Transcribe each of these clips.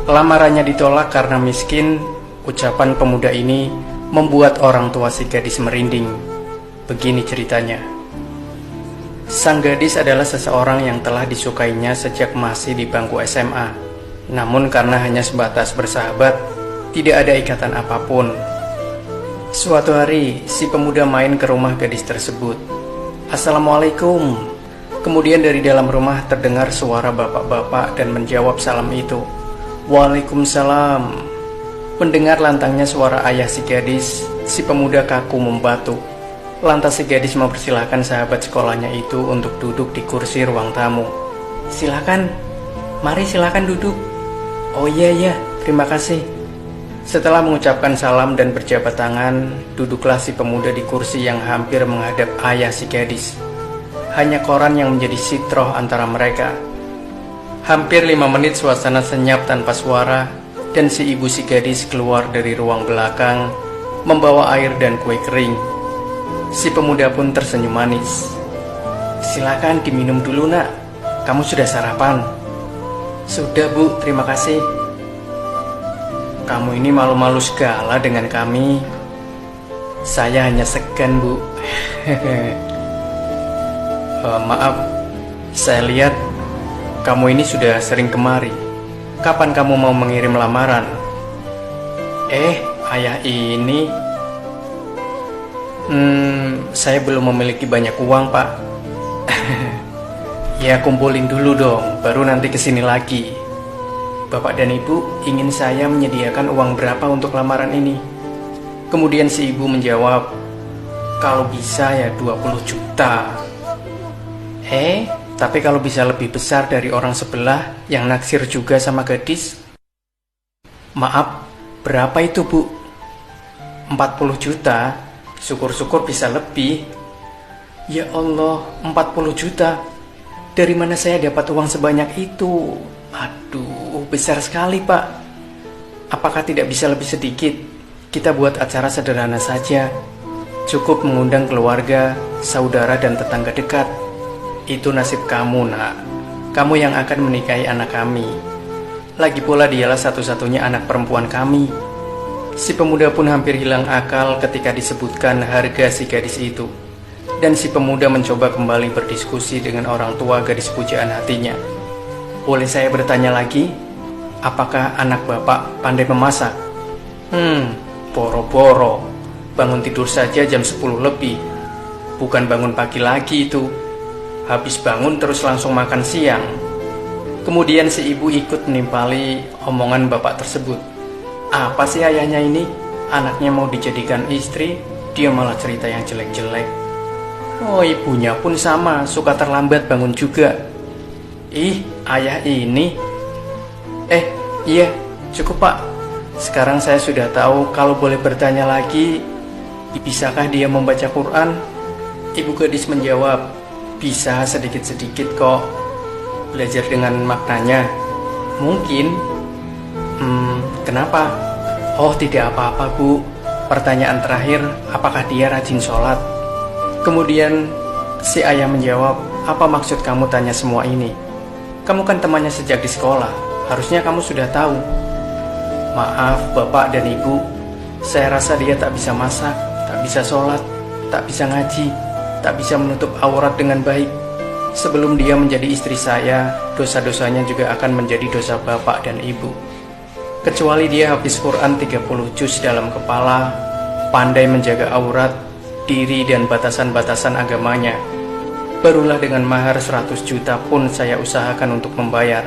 Lamarannya ditolak karena miskin. Ucapan pemuda ini membuat orang tua si gadis merinding. Begini ceritanya. Sang gadis adalah seseorang yang telah disukainya sejak masih di bangku SMA. Namun karena hanya sebatas bersahabat, tidak ada ikatan apapun. Suatu hari, si pemuda main ke rumah gadis tersebut. "Assalamualaikum." Kemudian dari dalam rumah terdengar suara bapak-bapak dan menjawab salam itu. "Waalaikumsalam." Mendengar lantangnya suara ayah si gadis, si pemuda kaku membatu. Lantas si gadis mempersilahkan sahabat sekolahnya itu untuk duduk di kursi ruang tamu. "Silakan, mari silakan duduk." "Oh iya, terima kasih." Setelah mengucapkan salam dan berjabat tangan, duduklah si pemuda di kursi yang hampir menghadap ayah si gadis. Hanya koran yang menjadi sitroh antara mereka. Hampir 5 menit suasana senyap tanpa suara, dan si ibu si gadis keluar dari ruang belakang membawa air dan kue kering. Si pemuda pun tersenyum manis. "Silakan diminum dulu, Nak. Kamu sudah sarapan?" "Sudah, Bu, terima kasih." "Kamu ini malu-malu segala dengan kami." "Saya hanya segan, Bu." Maaf, saya lihat kamu ini sudah sering kemari. Kapan kamu mau mengirim lamaran?" Ayah ini saya belum memiliki banyak uang, Pak." "Ya kumpulin dulu dong, baru nanti kesini lagi." "Bapak dan Ibu ingin saya menyediakan uang berapa untuk lamaran ini?" Kemudian si ibu menjawab, "Kalau bisa ya 20 juta." Tapi kalau bisa lebih besar dari orang sebelah yang naksir juga sama gadis?" "Maaf, berapa itu, Bu?" 40 juta, syukur-syukur bisa lebih." "Ya Allah, 40 juta. Dari mana saya dapat uang sebanyak itu? Aduh, besar sekali, Pak. Apakah tidak bisa lebih sedikit? Kita buat acara sederhana saja. Cukup mengundang keluarga, saudara, dan tetangga dekat. Itu nasib kamu, Nak. Kamu yang akan menikahi anak kami. Lagi pula dialah satu-satunya anak perempuan kami." Si pemuda pun hampir hilang akal ketika disebutkan harga si gadis itu. Dan si pemuda mencoba kembali berdiskusi dengan orang tua gadis pujaan hatinya. "Boleh saya bertanya lagi? Apakah anak Bapak pandai memasak?" Boro-boro. Bangun tidur saja jam 10 lebih. Bukan bangun pagi lagi itu. Habis bangun terus langsung makan siang. Kemudian si ibu ikut menimpali omongan bapak tersebut. Apa sih ayahnya ini? Anaknya mau dijadikan istri, dia malah cerita yang jelek-jelek. Oh, ibunya pun sama, suka terlambat bangun juga. Ayah ini. Iya, cukup Pak. Sekarang saya sudah tahu. Kalau boleh bertanya lagi, bisakah dia membaca Quran? Ibu gadis menjawab, bisa sedikit-sedikit kok. Belajar dengan maknanya. Mungkin. Kenapa? Oh, tidak apa-apa Bu. Pertanyaan terakhir, apakah dia rajin sholat? Kemudian si ayah menjawab, apa maksud kamu tanya semua ini? Kamu kan temannya sejak di sekolah. Harusnya kamu sudah tahu. Maaf Bapak dan Ibu, saya rasa dia tak bisa masak, tak bisa sholat, tak bisa ngaji, tak bisa menutup aurat dengan baik. Sebelum dia menjadi istri saya, dosa-dosanya juga akan menjadi dosa Bapak dan Ibu. Kecuali dia habis Quran 30 juz dalam kepala, pandai menjaga aurat, diri dan batasan-batasan agamanya. Barulah dengan mahar 100 juta pun saya usahakan untuk membayar.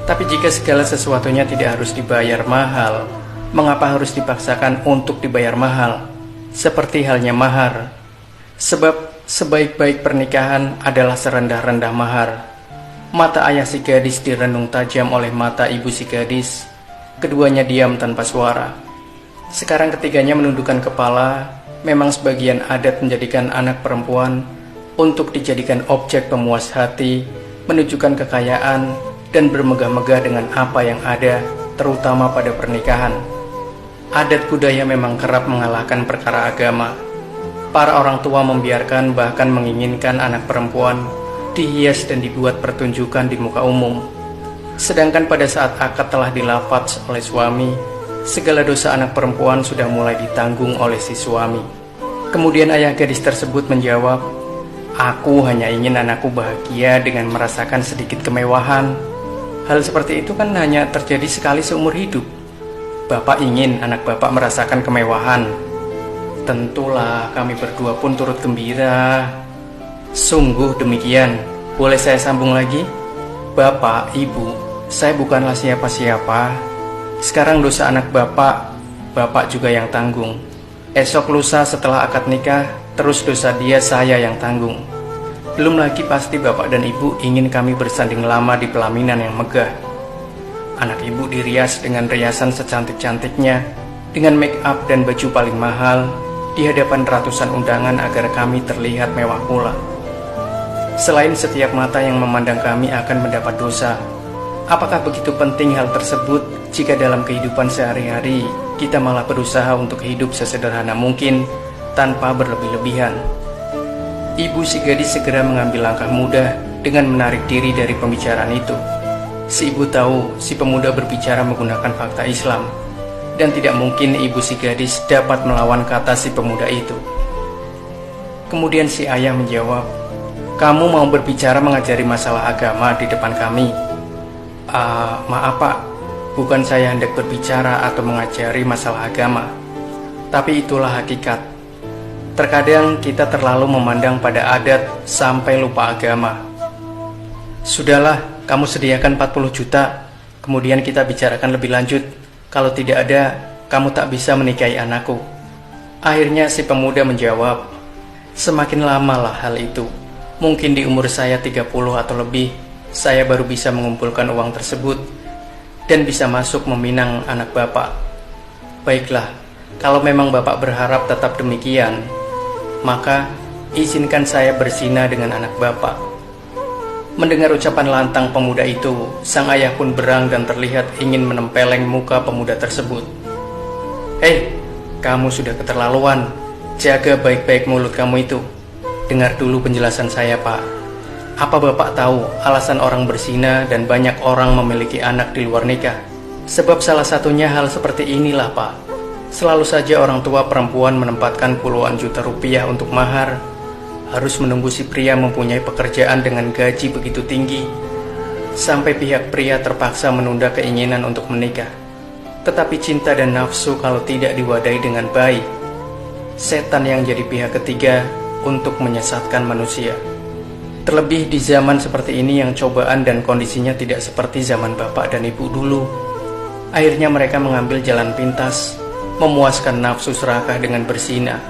Tapi jika segala sesuatunya tidak harus dibayar mahal, mengapa harus dipaksakan untuk dibayar mahal? Seperti halnya mahar. Sebab sebaik-baik pernikahan adalah serendah-rendah mahar. Mata ayah si gadis direnung tajam oleh mata ibu si gadis. Keduanya diam tanpa suara. Sekarang ketiganya menundukkan kepala. Memang sebagian adat menjadikan anak perempuan untuk dijadikan objek pemuas hati, menunjukkan kekayaan, dan bermegah-megah dengan apa yang ada, terutama pada pernikahan. Adat budaya memang kerap mengalahkan perkara agama. Para orang tua membiarkan bahkan menginginkan anak perempuan dihias dan dibuat pertunjukan di muka umum. Sedangkan pada saat akad telah dilafaz oleh suami, segala dosa anak perempuan sudah mulai ditanggung oleh si suami. Kemudian ayah gadis tersebut menjawab, "Aku hanya ingin anakku bahagia dengan merasakan sedikit kemewahan. Hal seperti itu kan hanya terjadi sekali seumur hidup. Bapak ingin anak bapak merasakan kemewahan. Tentulah kami berdua pun turut gembira." Sungguh demikian. Boleh saya sambung lagi? Bapak, ibu, saya bukanlah siapa-siapa. Sekarang dosa anak bapak, bapak juga yang tanggung. Esok lusa setelah akad nikah, terus dosa dia saya yang tanggung. Belum lagi pasti bapak dan ibu ingin kami bersanding lama di pelaminan yang megah. Anak ibu dirias dengan riasan secantik-cantiknya, dengan make up dan baju paling mahal, di hadapan ratusan undangan agar kami terlihat mewah pula. Selain setiap mata yang memandang kami akan mendapat dosa, apakah begitu penting hal tersebut jika dalam kehidupan sehari-hari kita malah berusaha untuk hidup sesederhana mungkin tanpa berlebih-lebihan? Ibu si gadis segera mengambil langkah mudah dengan menarik diri dari pembicaraan itu. Si ibu tahu si pemuda berbicara menggunakan fakta Islam, dan tidak mungkin ibu si gadis dapat melawan kata si pemuda itu. Kemudian si ayah menjawab, "Kamu mau berbicara mengajari masalah agama di depan kami?" Maaf pak, bukan saya hendak berbicara atau mengajari masalah agama. Tapi itulah hakikat. Terkadang kita terlalu memandang pada adat sampai lupa agama. Sudahlah, kamu sediakan 40 juta, kemudian kita bicarakan lebih lanjut. Kalau tidak ada, kamu tak bisa menikahi anakku. Akhirnya si pemuda menjawab, "Semakin lamalah hal itu. Mungkin di umur saya 30 atau lebih, saya baru bisa mengumpulkan uang tersebut dan bisa masuk meminang anak bapak. Baiklah, kalau memang bapak berharap tetap demikian, maka izinkan saya berzina dengan anak bapak." Mendengar ucapan lantang pemuda itu, sang ayah pun berang dan terlihat ingin menempeleng muka pemuda tersebut. "Hei, kamu sudah keterlaluan. Jaga baik-baik mulut kamu itu. Dengar dulu penjelasan saya, Pak. Apa Bapak tahu alasan orang berzina dan banyak orang memiliki anak di luar nikah? Sebab salah satunya hal seperti inilah, Pak. Selalu saja orang tua perempuan menempatkan puluhan juta rupiah untuk mahar, harus menunggu si pria mempunyai pekerjaan dengan gaji begitu tinggi, sampai pihak pria terpaksa menunda keinginan untuk menikah. Tetapi cinta dan nafsu kalau tidak diwadahi dengan baik, setan yang jadi pihak ketiga untuk menyesatkan manusia. Terlebih di zaman seperti ini yang cobaan dan kondisinya tidak seperti zaman bapak dan ibu dulu. Akhirnya mereka mengambil jalan pintas, memuaskan nafsu serakah dengan berzina.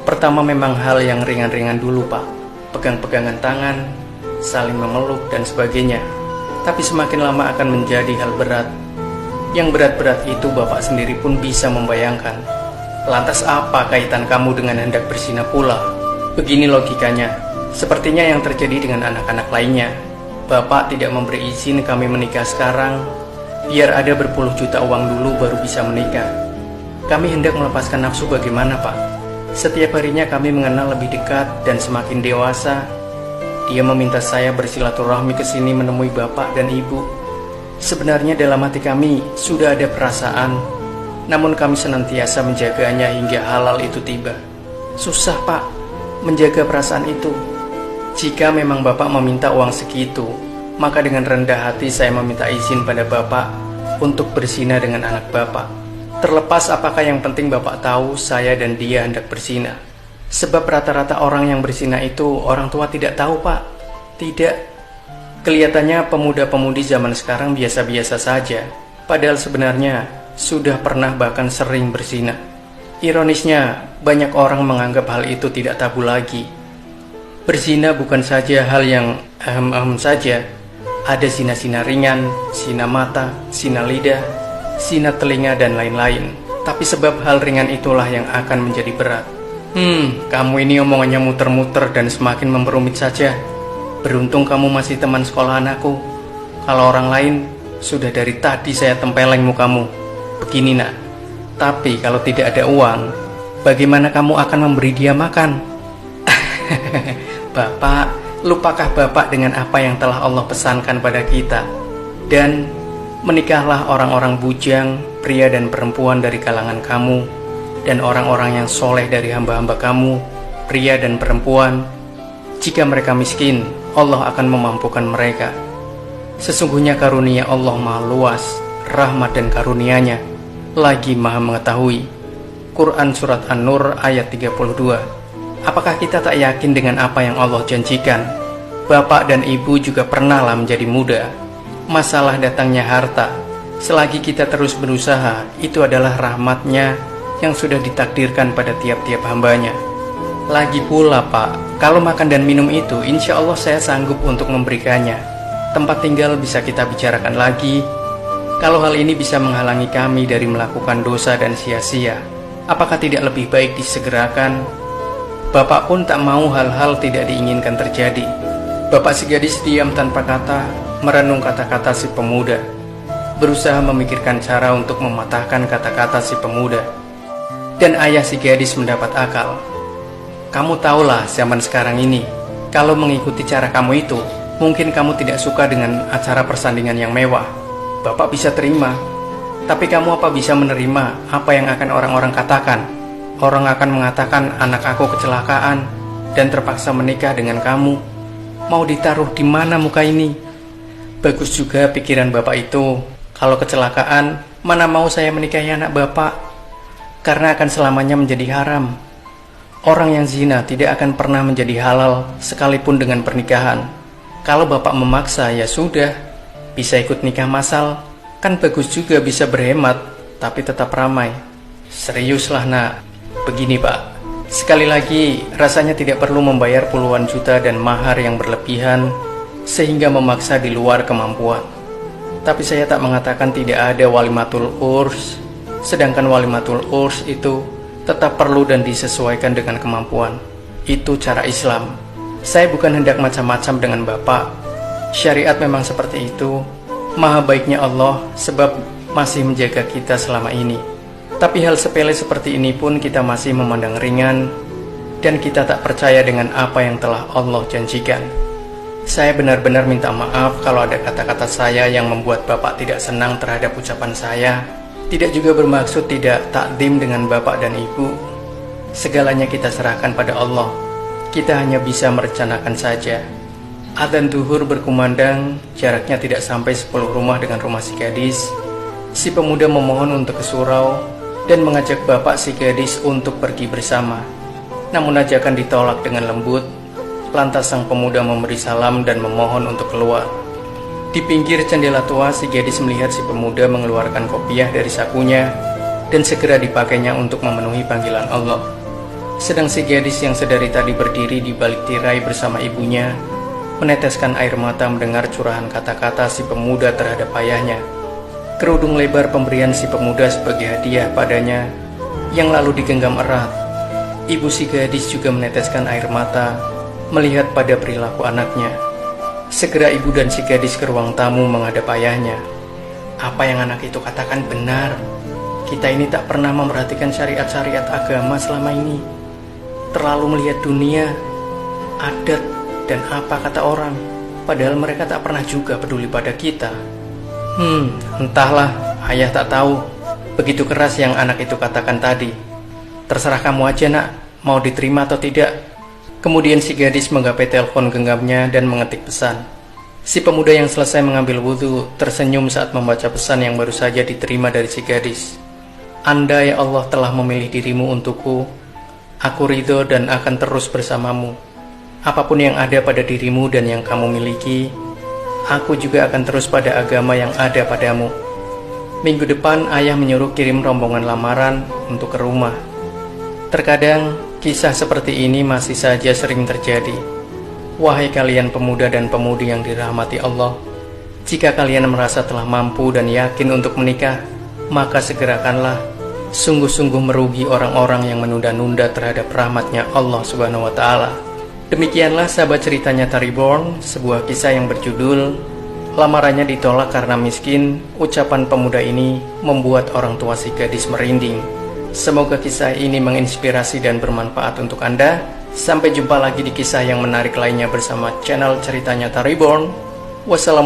Pertama memang hal yang ringan-ringan dulu, Pak. Pegang-pegangan tangan, saling memeluk dan sebagainya. Tapi semakin lama akan menjadi hal berat. Yang berat-berat itu Bapak sendiri pun bisa membayangkan. Lantas apa kaitan kamu dengan hendak berzina pula? Begini logikanya. Sepertinya yang terjadi dengan anak-anak lainnya. Bapak tidak memberi izin kami menikah sekarang, biar ada berpuluh juta uang dulu baru bisa menikah. Kami hendak melepaskan nafsu bagaimana, Pak? Setiap harinya kami mengenal lebih dekat dan semakin dewasa. Dia meminta saya bersilaturahmi ke sini menemui bapak dan ibu. Sebenarnya dalam hati kami sudah ada perasaan, namun kami senantiasa menjaganya hingga halal itu tiba. Susah, Pak, menjaga perasaan itu. Jika memang bapak meminta uang segitu, maka dengan rendah hati saya meminta izin pada bapak untuk berzina dengan anak bapak. Terlepas apakah yang penting bapak tahu saya dan dia hendak berzina. Sebab rata-rata orang yang berzina itu orang tua tidak tahu, Pak. Tidak. Kelihatannya pemuda-pemudi zaman sekarang biasa-biasa saja, padahal sebenarnya sudah pernah bahkan sering berzina. Ironisnya, banyak orang menganggap hal itu tidak tabu lagi. Berzina bukan saja hal yang saja. Ada zina-zina ringan, zina mata, zina lidah, zina telinga dan lain-lain. Tapi sebab hal ringan itulah yang akan menjadi berat. Kamu ini omongannya muter-muter dan semakin memperumit saja. Beruntung kamu masih teman sekolah anakku. Kalau orang lain, sudah dari tadi saya tempeleng mukamu. Begini nak, tapi kalau tidak ada uang, bagaimana kamu akan memberi dia makan? Bapak, lupakah Bapak dengan apa yang telah Allah pesankan pada kita? Dan menikahlah orang-orang bujang, pria dan perempuan dari kalangan kamu, dan orang-orang yang soleh dari hamba-hamba kamu, pria dan perempuan. Jika mereka miskin, Allah akan memampukan mereka. Sesungguhnya karunia Allah maha luas, rahmat dan karunia-Nya lagi maha mengetahui. Quran Surat An-Nur ayat 32. Apakah kita tak yakin dengan apa yang Allah janjikan? Bapak dan ibu juga pernahlah menjadi muda. Masalah datangnya harta, selagi kita terus berusaha, itu adalah rahmat-Nya yang sudah ditakdirkan pada tiap-tiap hambanya. Lagi pula Pak, kalau makan dan minum itu insya Allah saya sanggup untuk memberikannya. Tempat tinggal bisa kita bicarakan lagi. Kalau hal ini bisa menghalangi kami dari melakukan dosa dan sia-sia, apakah tidak lebih baik disegerakan? Bapak pun tak mau hal-hal tidak diinginkan terjadi. Bapak si gadis diam tanpa kata, merenung kata-kata si pemuda, berusaha memikirkan cara untuk mematahkan kata-kata si pemuda. Dan ayah si gadis mendapat akal. Kamu tahulah zaman sekarang ini, kalau mengikuti cara kamu itu, mungkin kamu tidak suka dengan acara persandingan yang mewah. Bapak bisa terima, tapi kamu apa bisa menerima apa yang akan orang-orang katakan? Orang akan mengatakan anak aku kecelakaan dan terpaksa menikah dengan kamu. Mau ditaruh di mana muka ini? Bagus juga pikiran Bapak itu. Kalau kecelakaan, mana mau saya menikahi anak Bapak? Karena akan selamanya menjadi haram. Orang yang zina tidak akan pernah menjadi halal sekalipun dengan pernikahan. Kalau Bapak memaksa, ya sudah. Bisa ikut nikah massal, kan bagus juga, bisa berhemat, tapi tetap ramai. Seriuslah nak. Begini Pak, sekali lagi rasanya tidak perlu membayar puluhan juta dan mahar yang berlebihan sehingga memaksa di luar kemampuan. Tapi saya tak mengatakan tidak ada walimatul urs, sedangkan walimatul urs itu tetap perlu dan disesuaikan dengan kemampuan. Itu cara Islam. Saya bukan hendak macam-macam dengan Bapak. Syariat memang seperti itu. Maha baiknya Allah sebab masih menjaga kita selama ini. Tapi hal sepele seperti ini pun kita masih memandang ringan, dan kita tak percaya dengan apa yang telah Allah janjikan. Saya benar-benar minta maaf kalau ada kata-kata saya yang membuat Bapak tidak senang terhadap ucapan saya. Tidak juga bermaksud tidak takdim dengan Bapak dan Ibu. Segalanya kita serahkan pada Allah. Kita hanya bisa merencanakan saja. Adzan duhur berkumandang, jaraknya tidak sampai 10 rumah dengan rumah si gadis. Si pemuda memohon untuk ke surau dan mengajak bapak si gadis untuk pergi bersama. Namun ajakan ditolak dengan lembut. Lantas sang pemuda memberi salam dan memohon untuk keluar. Di pinggir jendela tua, si gadis melihat si pemuda mengeluarkan kopiah dari sakunya dan segera dipakainya untuk memenuhi panggilan Allah. Sedang si gadis yang sedari tadi berdiri di balik tirai bersama ibunya meneteskan air mata mendengar curahan kata-kata si pemuda terhadap ayahnya. Kerudung lebar pemberian si pemuda sebagai hadiah padanya yang lalu digenggam erat. Ibu si gadis juga meneteskan air mata melihat pada perilaku anaknya. Segera ibu dan si gadis ke ruang tamu menghadap ayahnya. Apa yang anak itu katakan benar. Kita ini tak pernah memperhatikan syariat-syariat agama selama ini. Terlalu melihat dunia, adat, dan apa kata orang. Padahal mereka tak pernah juga peduli pada kita. Entahlah, ayah tak tahu. Begitu keras yang anak itu katakan tadi. Terserah kamu aja nak, mau diterima atau tidak. Kemudian si gadis menggapai telepon genggamnya dan mengetik pesan. Si pemuda yang selesai mengambil wudhu tersenyum saat membaca pesan yang baru saja diterima dari si gadis. Andai Allah telah memilih dirimu untukku, aku ridho dan akan terus bersamamu. Apapun yang ada pada dirimu dan yang kamu miliki, aku juga akan terus pada agama yang ada padamu. Minggu depan ayah menyuruh kirim rombongan lamaran untuk ke rumah. Terkadang kisah seperti ini masih saja sering terjadi. Wahai kalian pemuda dan pemudi yang dirahmati Allah, jika kalian merasa telah mampu dan yakin untuk menikah, maka segerakanlah. Sungguh-sungguh merugi orang-orang yang menunda-nunda terhadap rahmatnya Allah Subhanahu wa Ta'ala. Demikianlah sahabat cerita nyata Reborn, sebuah kisah yang berjudul Lamarannya Ditolak Karena Miskin. Ucapan pemuda ini membuat orang tua si gadis merinding. Semoga kisah ini menginspirasi dan bermanfaat untuk Anda. Sampai jumpa lagi di kisah yang menarik lainnya bersama channel Cerita Nyata Reborn. Wassalamualaikum.